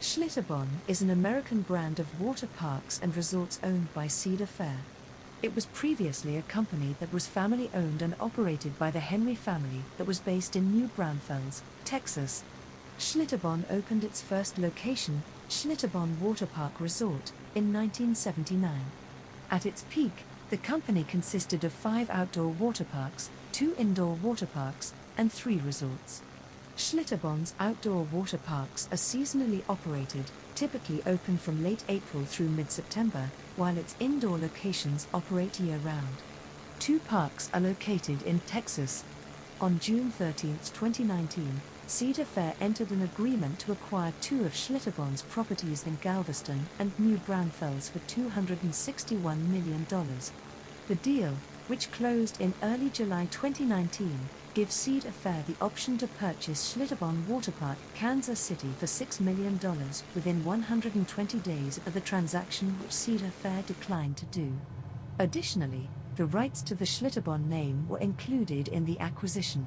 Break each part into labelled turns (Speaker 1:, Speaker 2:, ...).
Speaker 1: Schitterbahn is an American brand of water parks and resorts owned by Cedar Fair. It was previously a company that was family-owned and operated by the Henry family that was based in New Braunfels, Texas. Schitterbahn opened its first location, Schitterbahn Water Park Resort, in 1979. At its peak, the company consisted of 5 outdoor water parks, 2 indoor water parks, and 3 resorts. Schitterbahn's outdoor water parks are seasonally operated, typically open from late April through mid-September, while its indoor locations operate year-round. 2 parks are located in Texas. On June 13, 2019, Cedar Fair entered an agreement to acquire 2 of Schitterbahn's properties in Galveston and New Braunfels for $261 million. The deal, which closed in early July 2019, gives Cedar Fair the option to purchase Schitterbahn Water Park, Kansas City for $6 million within 120 days of the transaction, which Cedar Fair declined to do. Additionally, the rights to the Schitterbahn name were included in the acquisition.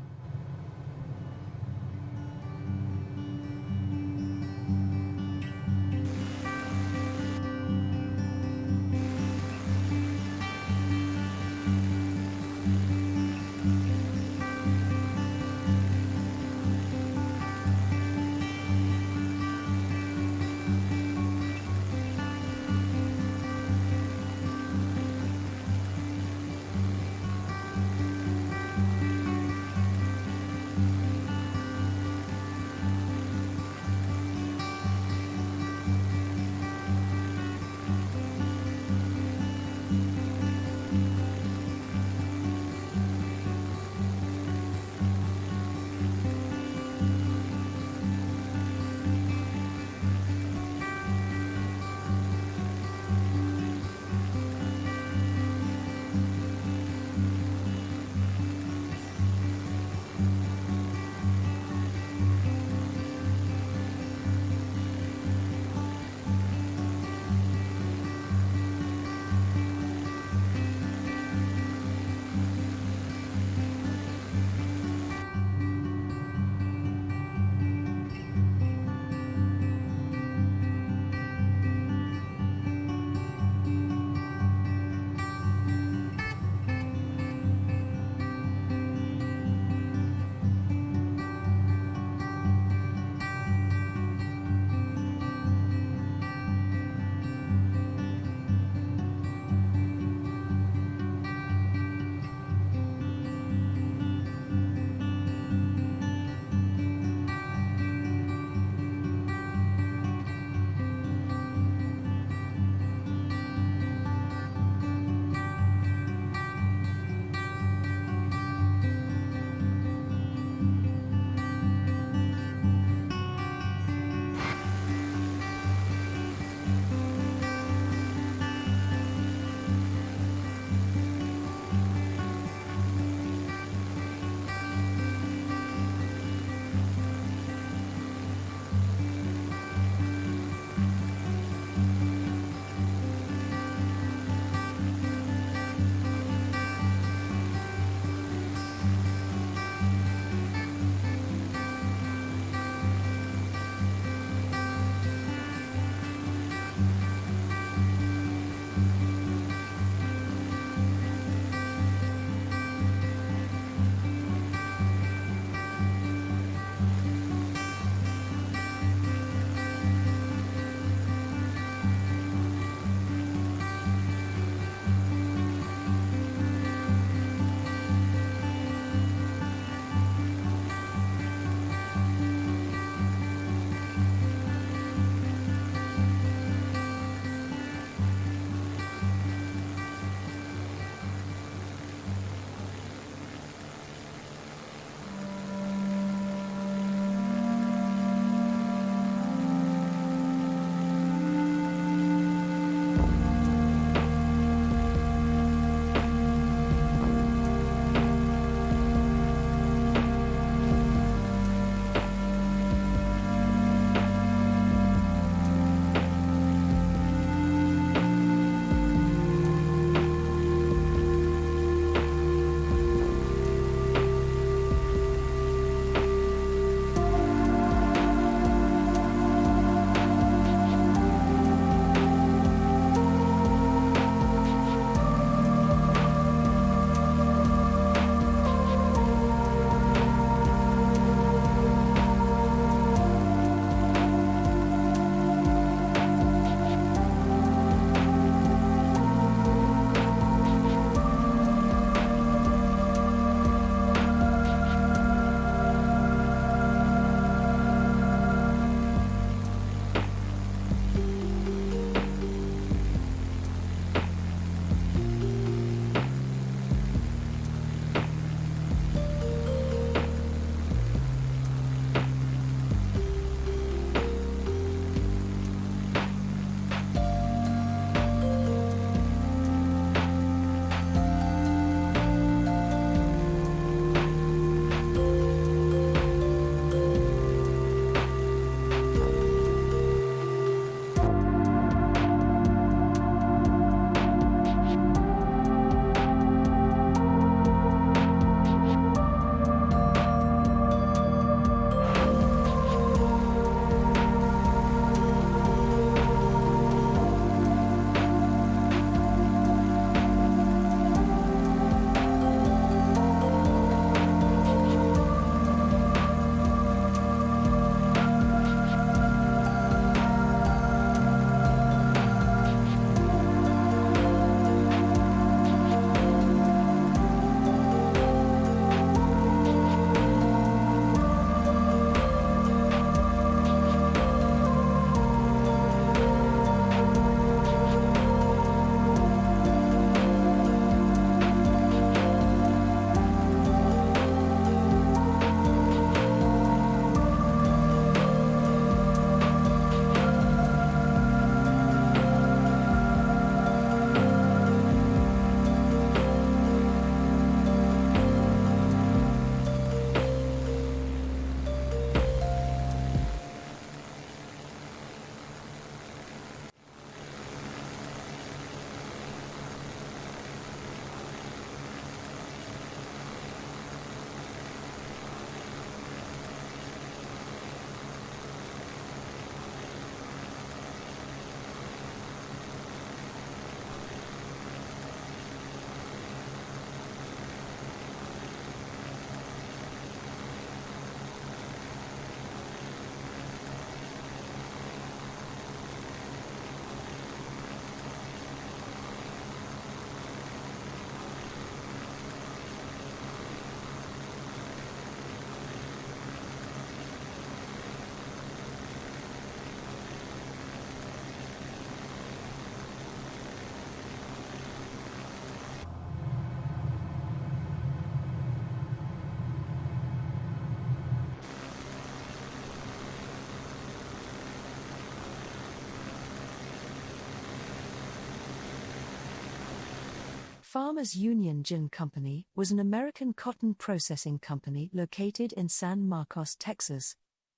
Speaker 1: Farmers Union Gin Company was an American cotton processing company located in San Marcos, Texas.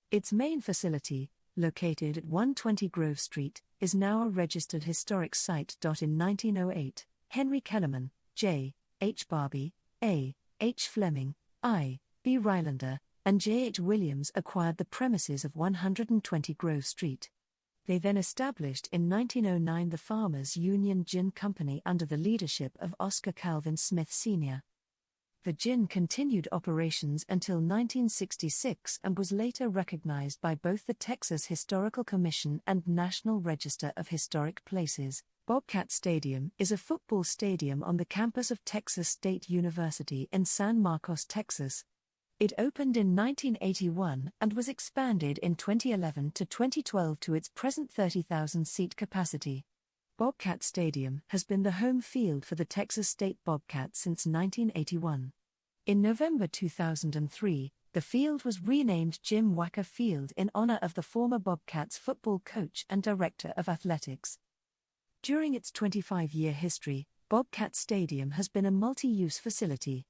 Speaker 1: Its main facility, located at 120 Grove Street, is now a registered historic site. In 1908, Henry Kellerman, J. H. Barbie, A. H. Fleming, I. B. Rylander, and J. H. Williams acquired the premises of 120 Grove Street. They then established in 1909 the Farmers Union Gin Company under the leadership of Oscar Calvin Smith Sr. The gin continued operations until 1966 and was later recognized by both the Texas Historical Commission and National Register of Historic Places. Bobcat Stadium is a football stadium on the campus of Texas State University in San Marcos, Texas. It opened in 1981 and was expanded in 2011 to 2012 to its present 30,000-seat capacity. Bobcat Stadium has been the home field for the Texas State Bobcats since 1981. In November 2003, the field was renamed Jim Wacker Field in honor of the former Bobcats football coach and director of athletics. During its 25-year history, Bobcat Stadium has been a multi-use facility.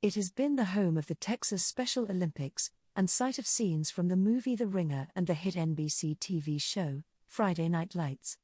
Speaker 1: It has been the home of the Texas Special Olympics, and site of scenes from the movie The Ringer and the hit NBC TV show, Friday Night Lights.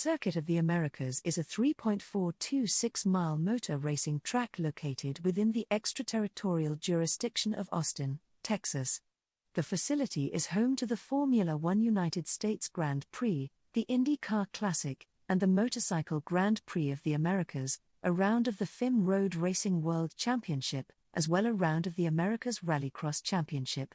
Speaker 1: Circuit of the Americas is a 3.426-mile motor racing track located within the extraterritorial jurisdiction of Austin, Texas. The facility is home to the Formula One United States Grand Prix, the IndyCar Classic, and the Motorcycle Grand Prix of the Americas, a round of the FIM Road Racing World Championship, as well as a round of the Americas Rallycross Championship.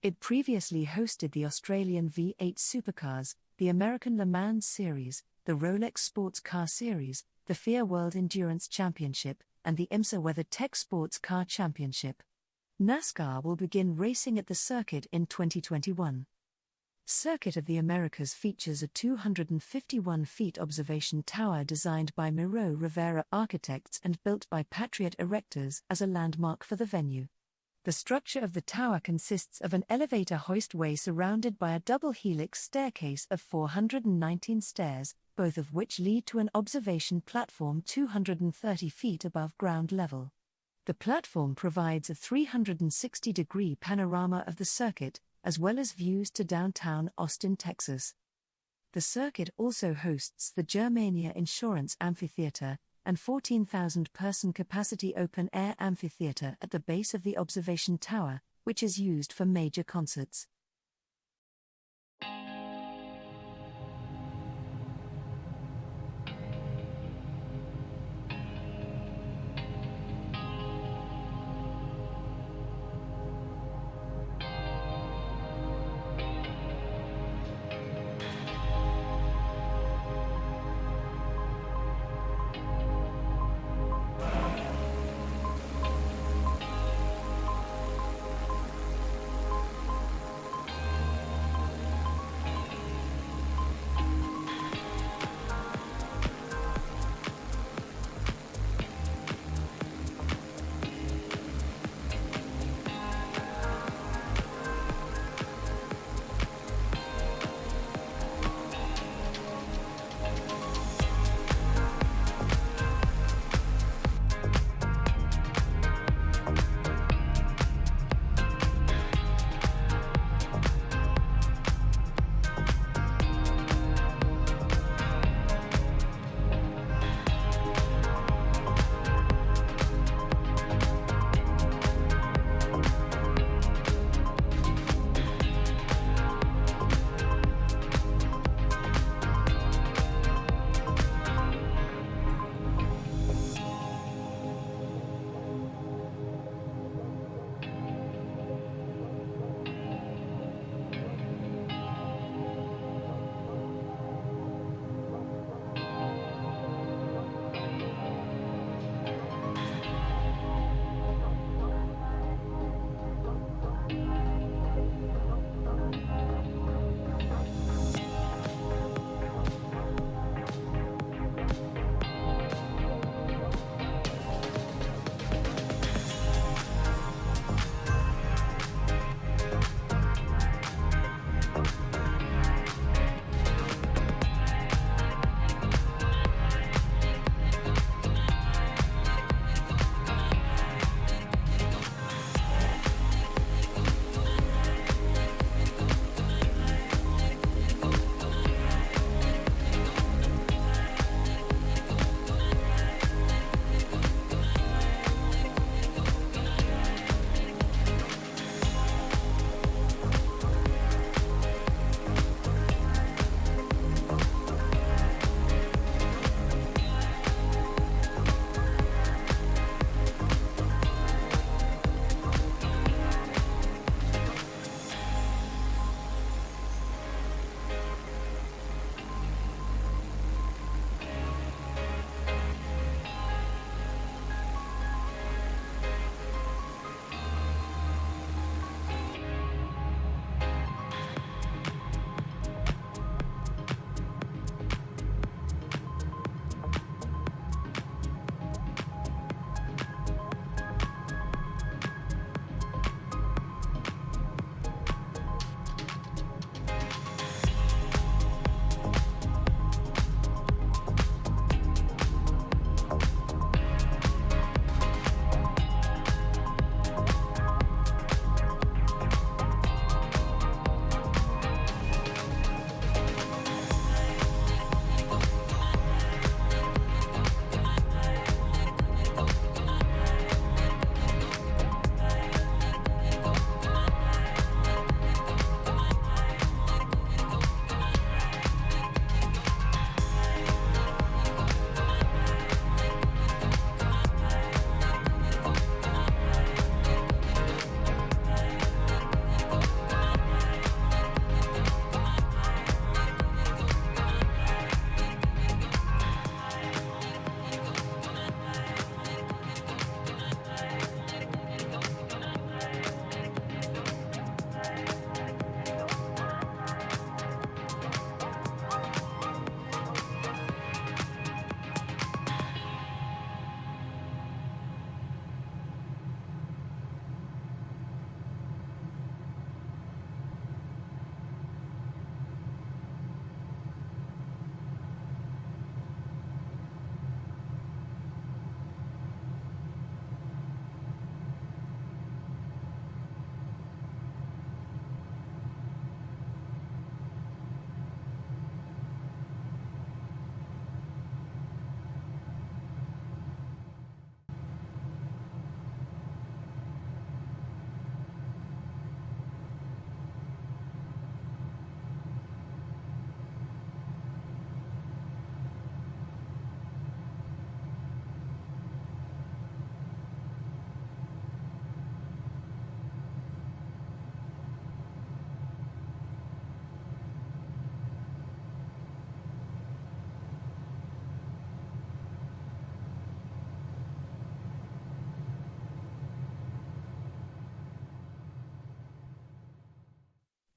Speaker 1: It previously hosted the Australian V8 Supercars, the American Le Mans Series, the Rolex Sports Car Series, the FIA World Endurance Championship, and the IMSA WeatherTech Sports Car Championship. NASCAR will begin racing at the circuit in 2021. Circuit of the Americas features a 251-feet observation tower designed by Miro Rivera Architects and built by Patriot Erectors as a landmark for the venue. The structure of the tower consists of an elevator hoistway surrounded by a double helix staircase of 419 stairs, both of which lead to an observation platform 230 feet above ground level. The platform provides a 360-degree panorama of the circuit, as well as views to downtown Austin, Texas. The circuit also hosts the Germania Insurance Amphitheater, and 14,000-person capacity open-air amphitheater at the base of the observation tower, which is used for major concerts.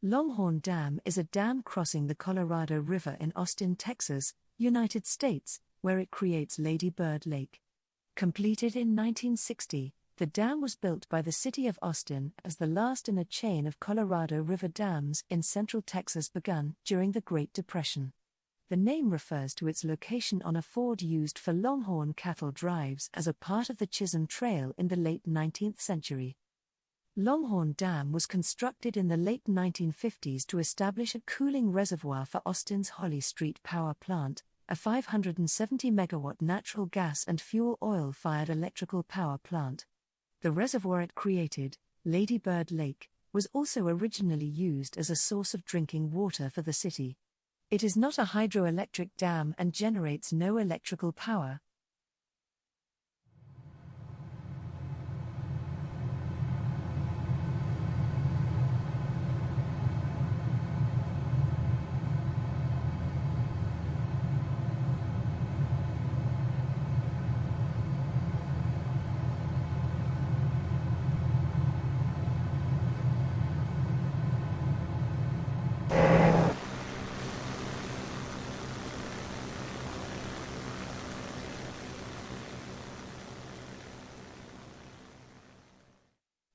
Speaker 1: Longhorn Dam is a dam crossing the Colorado River in Austin, Texas, United States, where it creates Lady Bird Lake. Completed in 1960, the dam was built by the city of Austin as the last in a chain of Colorado River dams in central Texas begun during the Great Depression. The name refers to its location on a ford used for Longhorn cattle drives as a part of the Chisholm Trail in the late 19th century. Longhorn Dam was constructed in the late 1950s to establish a cooling reservoir for Austin's Holly Street Power Plant, a 570-megawatt natural gas and fuel oil-fired electrical power plant. The reservoir it created, Lady Bird Lake, was also originally used as a source of drinking water for the city. It is not a hydroelectric dam and generates no electrical power.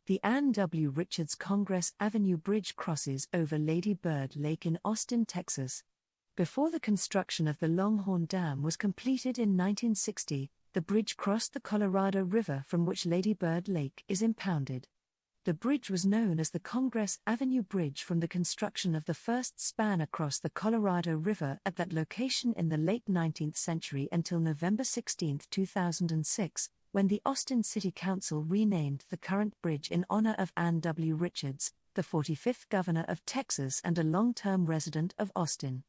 Speaker 1: The Ann W.Richards Congress Avenue Bridge crosses over Lady Bird Lake in Austin, Texas. Before the construction of the Longhorn Dam was completed in 1960, the bridge crossed the Colorado River from which Lady Bird Lake is impounded. The bridge was known as the Congress Avenue Bridge from the construction of the first span across the Colorado River at that location in the late 19th century until November 16, 2006, when the Austin City Council renamed the current bridge in honor of Ann W. Richards, the 45th governor of Texas and a long-term resident of Austin.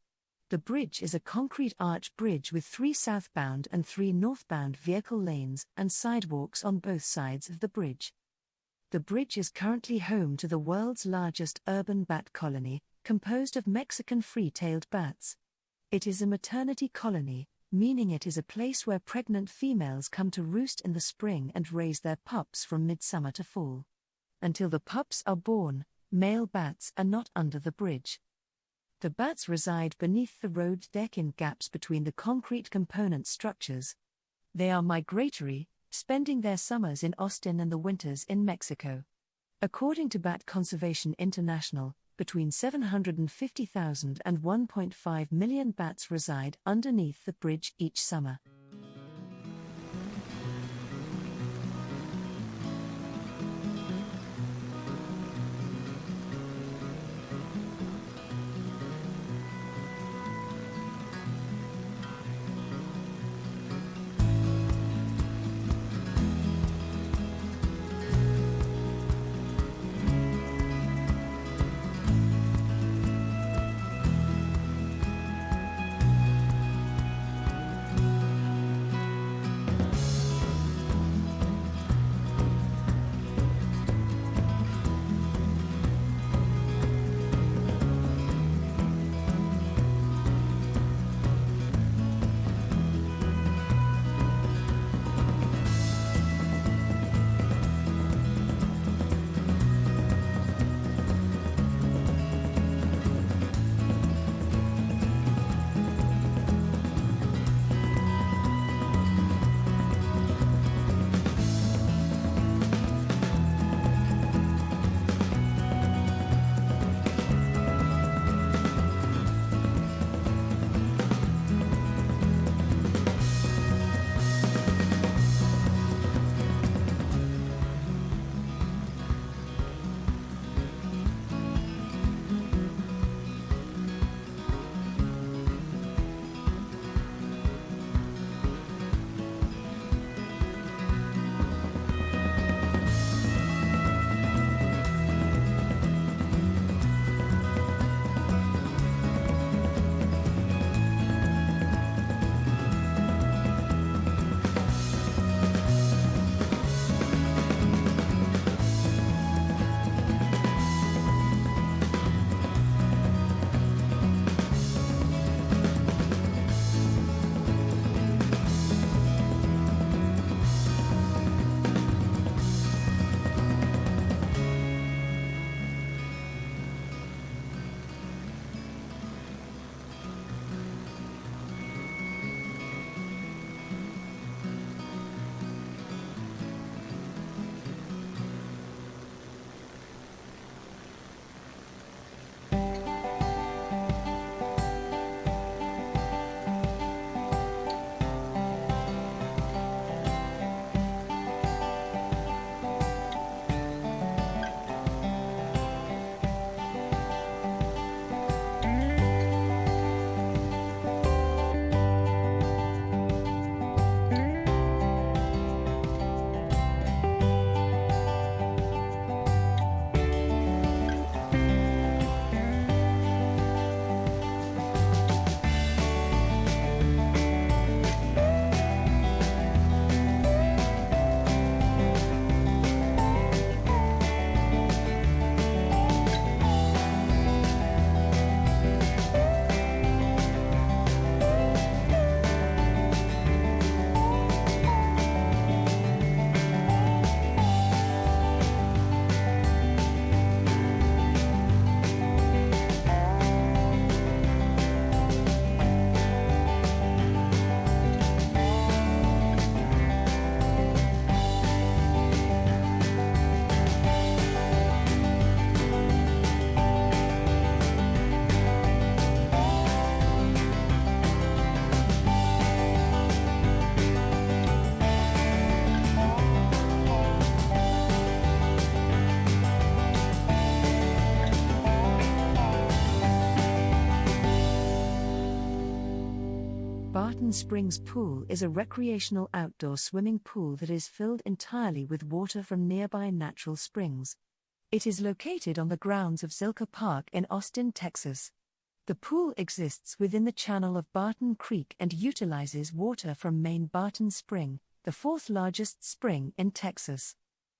Speaker 1: The bridge is a concrete arch bridge with 3 southbound and 3 northbound vehicle lanes and sidewalks on both sides of the bridge. The bridge is currently home to the world's largest urban bat colony, composed of Mexican free-tailed bats. It is a maternity colony, meaning it is a place where pregnant females come to roost in the spring and raise their pups from midsummer to fall. Until the pups are born, male bats are not under the bridge. The bats reside beneath the road deck in gaps between the concrete component structures. They are migratory, spending their summers in Austin and the winters in Mexico. According to Bat Conservation International, between 750,000 and 1.5 million bats reside underneath the bridge each summer. Barton Springs Pool is a recreational outdoor swimming pool that is filled entirely with water from nearby natural springs. It is located on the grounds of Zilker Park in Austin, Texas. The pool exists within the channel of Barton Creek and utilizes water from main Barton Spring, the fourth largest spring in Texas.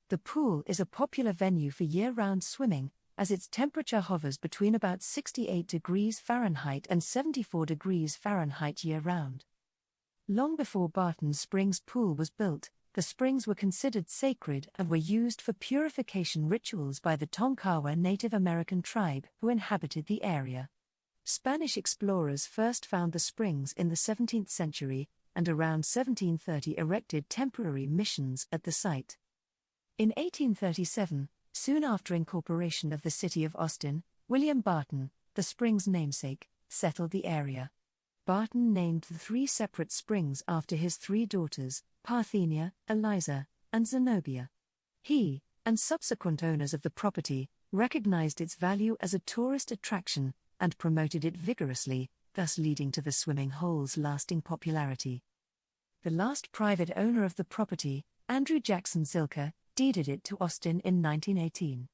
Speaker 1: The pool is a popular venue for year-round swimming, as its temperature hovers between about 68 degrees Fahrenheit and 74 degrees Fahrenheit year-round. Long before Barton Springs Pool was built, the springs were considered sacred and were used for purification rituals by the Tonkawa Native American tribe who inhabited the area. Spanish explorers first found the springs in the 17th century, and around 1730 erected temporary missions at the site. In 1837, soon after incorporation of the city of Austin, William Barton, the spring's namesake, settled the area. Barton named the 3 separate springs after his 3 daughters, Parthenia, Eliza, and Zenobia. He, and subsequent owners of the property, recognized its value as a tourist attraction and promoted it vigorously, thus leading to the swimming hole's lasting popularity. The last private owner of the property, Andrew Jackson Zilker, deeded it to Austin in 1918.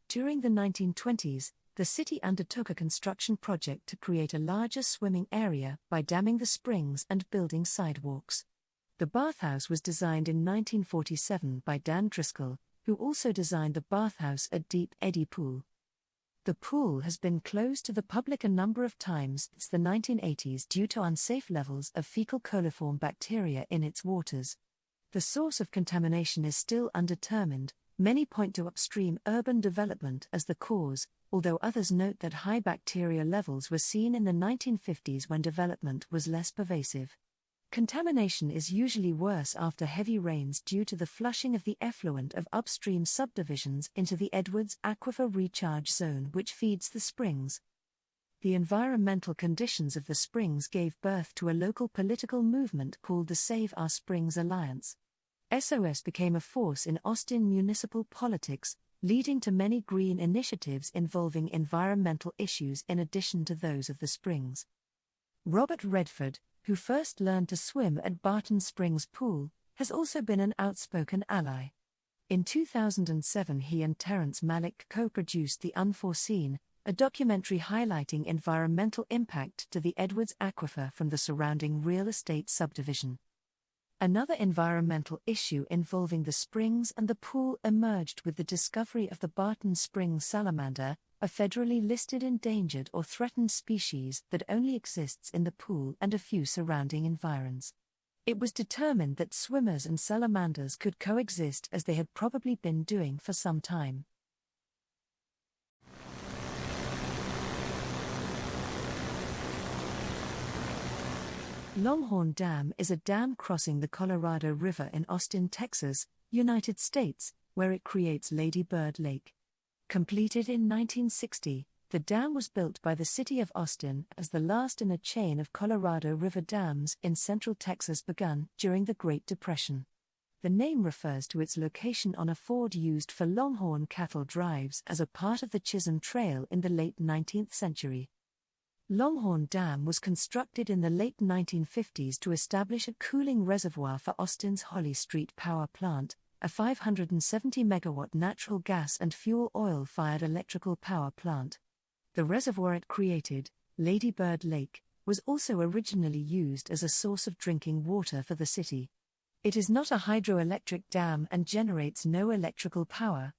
Speaker 1: During the 1920s, the city undertook a construction project to create a larger swimming area by damming the springs and building sidewalks. The bathhouse was designed in 1947 by Dan Driscoll, who also designed the bathhouse at Deep Eddy Pool. The pool has been closed to the public a number of times since the 1980s due to unsafe levels of fecal coliform bacteria in its waters. The source of contamination is still undetermined. Many point to upstream urban development as the cause, although others note that high bacteria levels were seen in the 1950s when development was less pervasive. Contamination is usually worse after heavy rains due to the flushing of the effluent of upstream subdivisions into the Edwards Aquifer Recharge Zone, which feeds the springs. The environmental conditions of the springs gave birth to a local political movement called the Save Our Springs Alliance. SOS became a force in Austin municipal politics, leading to many green initiatives involving environmental issues in addition to those of the springs. Robert Redford, who first learned to swim at Barton Springs Pool, has also been an outspoken ally. In 2007 he and Terrence Malick co-produced The Unforeseen, a documentary highlighting environmental impact to the Edwards Aquifer from the surrounding real estate subdivision. Another environmental issue involving the springs and the pool emerged with the discovery of the Barton Springs salamander, a federally listed endangered or threatened species that only exists in the pool and a few surrounding environs. It was determined that swimmers and salamanders could coexist as they had probably been doing for some time. Longhorn Dam is a dam crossing the Colorado River in Austin, Texas, United States, where it creates Lady Bird Lake. Completed in 1960, the dam was built by the city of Austin as the last in a chain of Colorado River dams in central Texas begun during the Great Depression. The name refers to its location on a ford used for Longhorn cattle drives as a part of the Chisholm Trail in the late 19th century. Longhorn Dam was constructed in the late 1950s to establish a cooling reservoir for Austin's Holly Street Power Plant, a 570-megawatt natural gas and fuel oil-fired electrical power plant. The reservoir it created, Lady Bird Lake, was also originally used as a source of drinking water for the city. It is not a hydroelectric dam and generates no electrical power.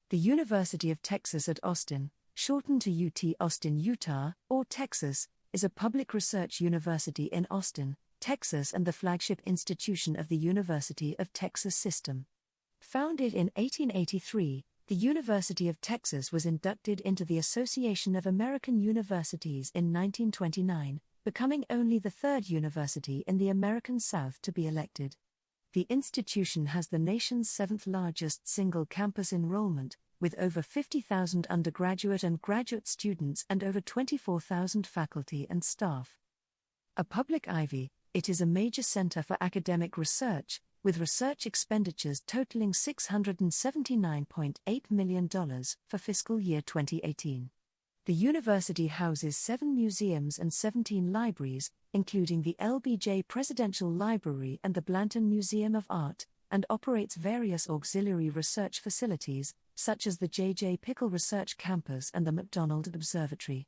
Speaker 1: The University of Texas at Austin, shortened to UT Austin, Utah, or Texas, is a public research university in Austin, Texas and the flagship institution of the University of Texas system. Founded in 1883, the University of Texas was inducted into the Association of American Universities in 1929, becoming only the third university in the American South to be elected. The institution has the nation's seventh-largest single-campus enrollment, with over 50,000 undergraduate and graduate students and over 24,000 faculty and staff. A public Ivy, it is a major center for academic research, with research expenditures totaling $679.8 million for fiscal year 2018. The university houses 7 museums and 17 libraries, including the LBJ Presidential Library and the Blanton Museum of Art, and operates various auxiliary research facilities, such as the J.J. Pickle Research Campus and the McDonald Observatory.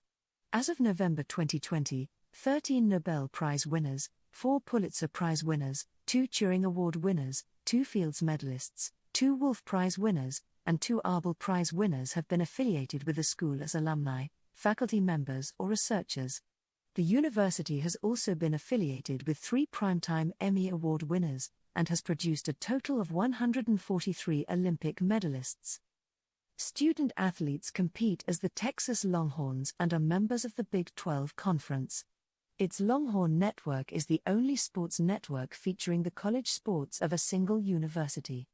Speaker 1: As of November 2020, 13 Nobel Prize winners, 4 Pulitzer Prize winners, 2 Turing Award winners, 2 Fields medalists, 2 Wolf Prize winners, and 2 Arbel Prize winners have been affiliated with the school as alumni, faculty members, or researchers. The university has also been affiliated with 3 Primetime Emmy Award winners, and has produced a total of 143 Olympic medalists. Student athletes compete as the Texas Longhorns and are members of the Big 12 Conference. Its Longhorn network is the only sports network featuring the college sports of a single university.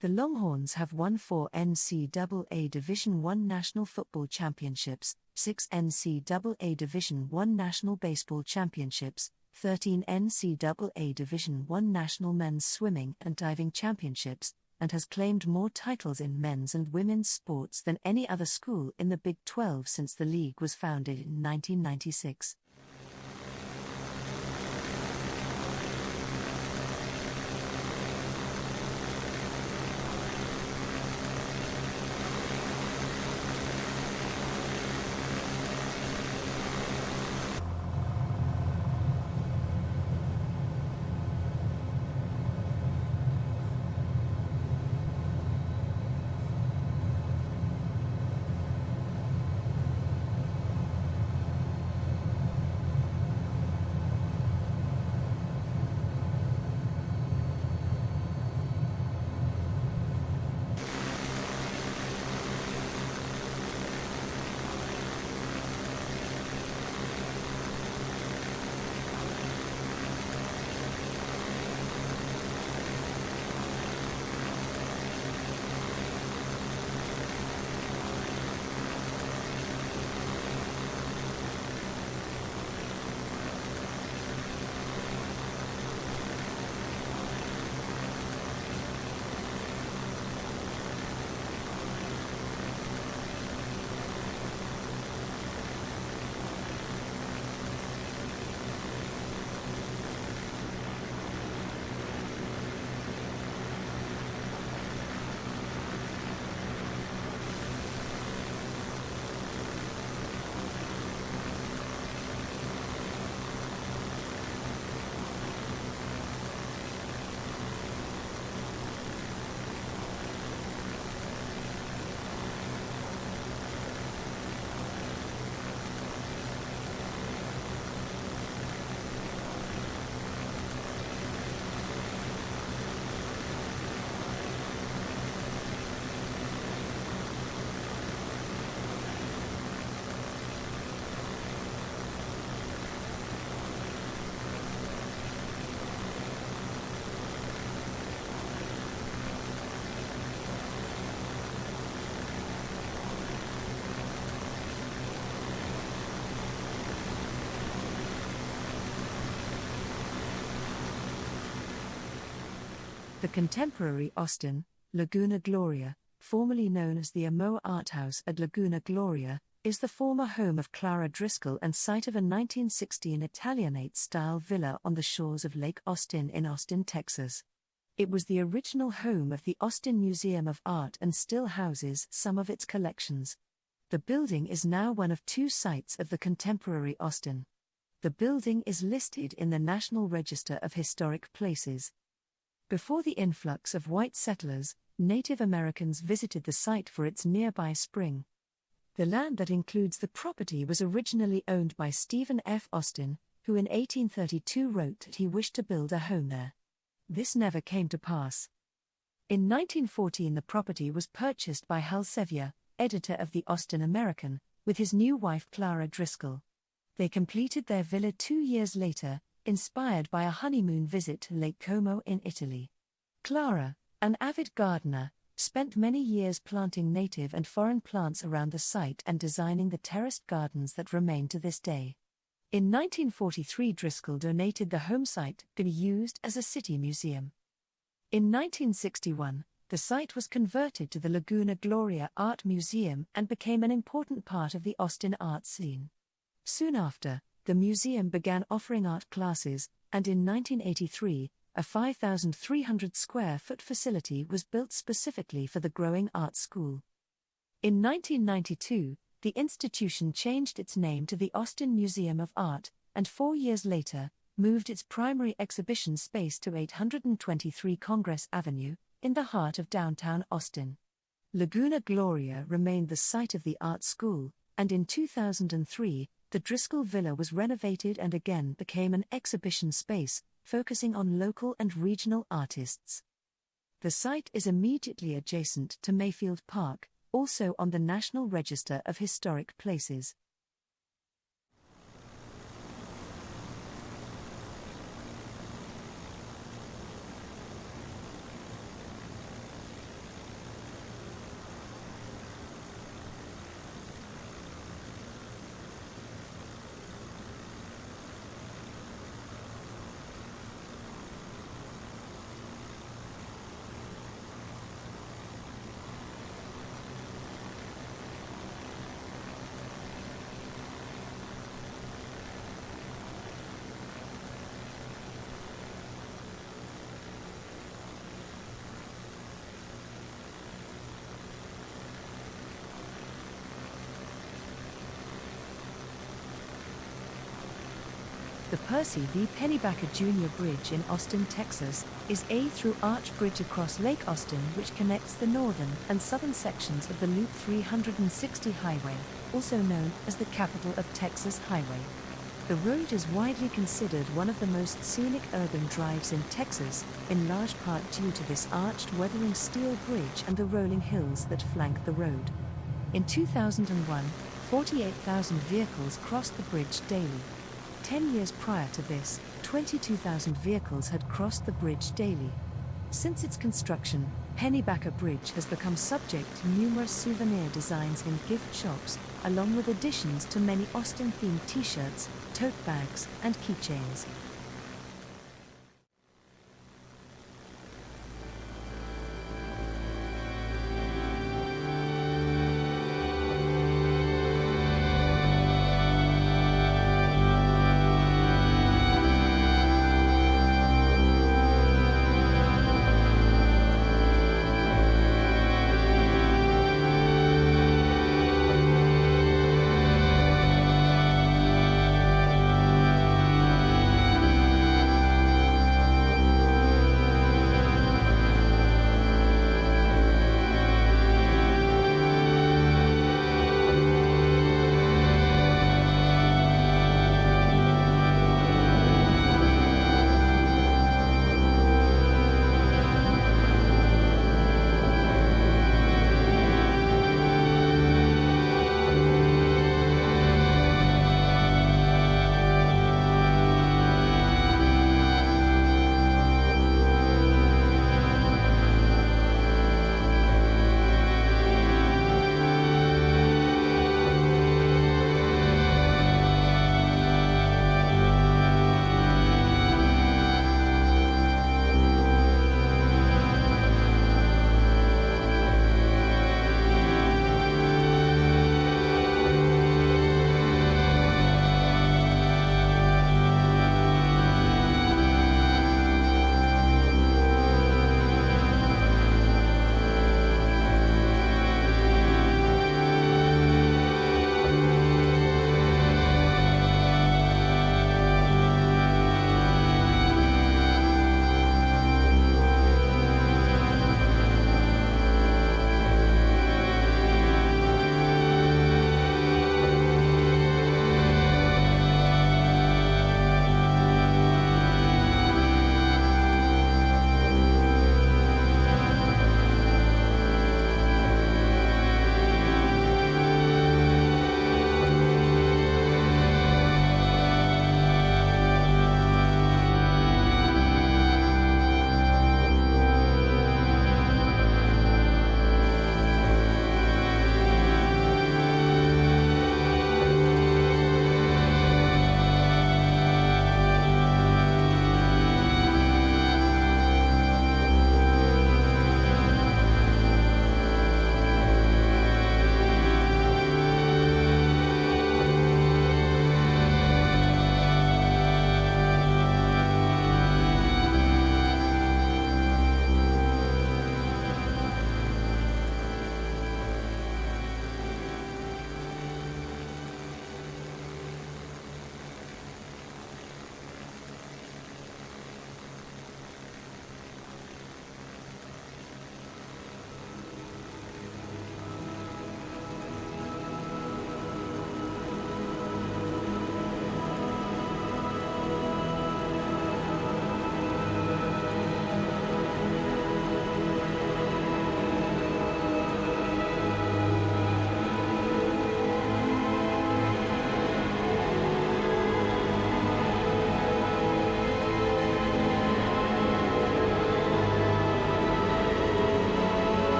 Speaker 1: The Longhorns have won 4 NCAA Division I National Football Championships, 6 NCAA Division I National Baseball Championships, 13 NCAA Division I National Men's Swimming and Diving Championships, and has claimed more titles in men's and women's sports than any other school in the Big 12 since the league was founded in 1996. The contemporary Austin, Laguna Gloria, formerly known as the Amoa Art House at Laguna Gloria, is the former home of Clara Driscoll and site of a 1916 Italianate-style villa on the shores of Lake Austin in Austin, Texas. It was the original home of the Austin Museum of Art and still houses some of its collections. The building is now one of 2 sites of the contemporary Austin. The building is listed in the National Register of Historic Places. Before the influx of white settlers, Native Americans visited the site for its nearby spring. The land that includes the property was originally owned by Stephen F. Austin, who in 1832 wrote that he wished to build a home there. This never came to pass. In 1914 the property was purchased by Hal Sevier, editor of the Austin American, with his new wife Clara Driscoll. They completed their villa 2 years later, inspired by a honeymoon visit to Lake Como in Italy. Clara, an avid gardener, spent many years planting native and foreign plants around the site and designing the terraced gardens that remain to this day. In 1943 Driscoll donated the home site to be used as a city museum. In 1961, the site was converted to the Laguna Gloria Art Museum and became an important part of the Austin art scene. Soon after, the museum began offering art classes, and in 1983, a 5,300 square foot facility was built specifically for the growing art school. In 1992, the institution changed its name to the Austin Museum of Art, and 4 years later, moved its primary exhibition space to 823 Congress Avenue, in the heart of downtown Austin. Laguna Gloria remained the site of the art school, and in 2003, the Driscoll Villa was renovated and again became an exhibition space, focusing on local and regional artists. The site is immediately adjacent to Mayfield Park, also on the National Register of Historic Places. The Percy V. Pennybacker Jr. Bridge in Austin, Texas, is a through-arch bridge across Lake Austin which connects the northern and southern sections of the Loop 360 highway, also known as the Capital of Texas Highway. The road is widely considered one of the most scenic urban drives in Texas, in large part due to this arched weathering steel bridge and the rolling hills that flank the road. In 2001, 48,000 vehicles crossed the bridge daily. 10 years prior to this, 22,000 vehicles had crossed the bridge daily. Since its construction, Pennybacker Bridge has become subject to numerous souvenir designs in gift shops, along with additions to many Austin-themed t-shirts, tote bags, and keychains.